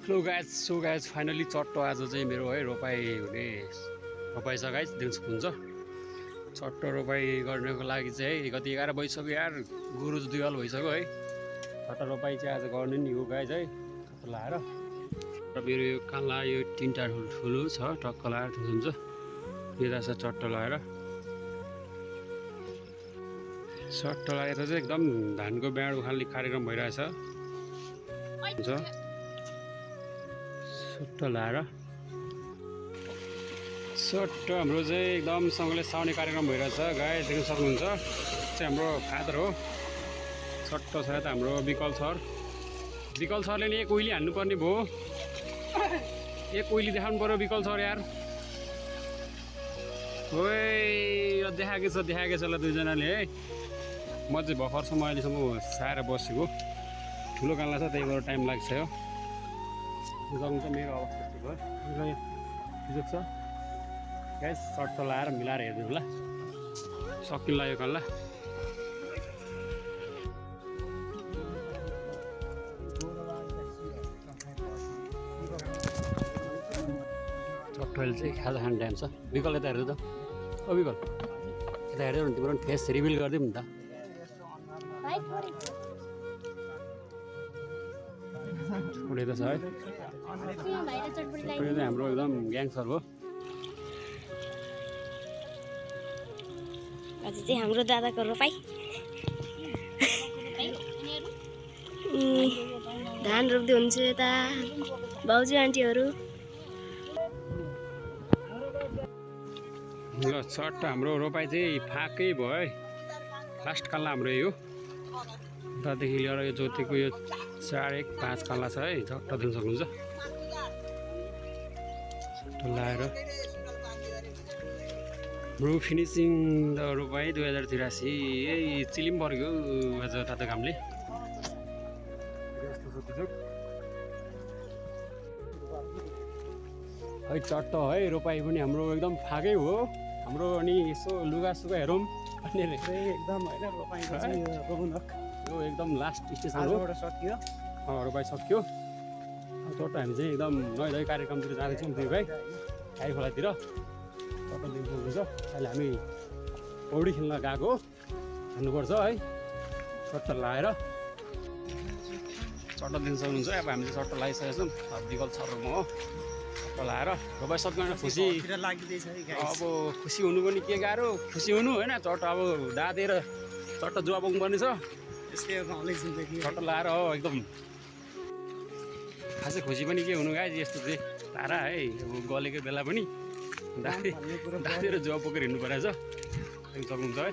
Hello guys, so guys finally चट्टो आज चाहिँ मेरो है रोपाइ हुने रोपाइ छ गाइज, दिन हुन्छ चट्टो रोपाइ गर्नको लागि चाहिँ है कति 11 बजिसक्यो यार, गुरु 2 हल भइसक्यो है। चट्टो रोपाइ चाहिँ आज गर्ने नि हो गाइज है, चट्टो लाएर। र मेरो यो कान्ला यो 3टा ठुलो छ टक्क लाएर हुन्छ यता छ चट्टो लाएर। चट्टो लाएर चाहिँ एकदम धानको ब्याड उखाल्ने कार्यक्रम भइरहेछ हुन्छ। चट्टो लाएर चट्टो हाम्रो चाहिँ एकदम सँगले साउने कार्यक्रम भइरहेछ गाई, देख्न सक्नुहुन्छ। चाहिँ हाम्रो फादर हो, चट्टो छ त हाम्रो विकल सरले नि एक कोइली हान्नुपर्ने भयो, एक कोइली देखाउनु पर्यो विकल सर यार। ओइ देखाएको छ ल दुईजनाले है। म चाहिँ भर्खरसम्म अहिलेसम्म साएर बसेको, ठुलो कान्ला छ त्यही भएर टाइम लाग्छ हो। जग्नु चाहिँ मेरो अवस्था ठिक भयो, ठिक छ ग्यास। चट्टो लाएर मिलाएर हेरिदिनु होला, सकिनु लाग्यो कान्ला। चट्टोले चाहिँ खाजा खाने टाइम छ। विकल यता हेर्नु त, ओ विकल यता हेर्दै भने तिम्रो फेस रिभिल गरिदिउँ नि त। छोडेको छ है, हाम्रो एकदम ग्याङ्सर हो। आज चाहिँ हाम्रो दादाको रोपाइ धान रोप्दै हुन्छ यता भाउजू आन्टीहरू। ल चट्ट हाम्रो रोपाइ चाहिँ फाकै भयो है, लास्ट कान्ला हाम्रो यो उतादेखि लिएर यो जोतेको यो 4-1-5 कान्ला छ है, चट्ट दिन सक्नुहुन्छ। चट्ट लाएर हाम्रो फिनिसिङ द रोपाइ 2083 यही चिलिम परेको आज तातो कामले। है चट्ट है रोपाइ पनि हाम्रो एकदम फाकै हो हाम्रो। अनि यसो लुगासुगा हेरौँ अनि एकदम होइन रोपाइको चाहिँ यो एकदम लास्ट स्टेसन हो, सकियो रोपाइ सक्यो। चट्ट हामी चाहिँ एकदम नयाँ कार्यक्रमतिर जाँदैछौँ दुई भाइ गाई खोलातिर। चट्ट दिन सक्नुहुन्छ। अहिले हामी पौडी खेल्न गएको हेर्नुपर्छ है, चट्ट लाएर चट्ट दिन सक्नुहुन्छ। अब हामी चाहिँ चट्ट लगाइसकेको छौँ, विकल सर म हो। चट्ट लाएर रोपाइ सक्दैन खुसी लागिँदैछ है। अब खुसी हुनु पनि के गाह्रो, खुसी हुनु होइन। चट्ट अब दाँतेर चट्ट जुवा बोक्नु पर्ने छ, चट्ट लाएर हो एकदम खासै खुसी पनि के हुनु गाई। यस्तो चाहिँ तारा है, अब गलेको बेला पनि दाँतेर जुवा बोकेर हिँड्नु परेको छ, सक्नुहुन्छ है।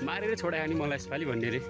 मारेर छोडायो नि मलाई यसपालि भन्ने रे।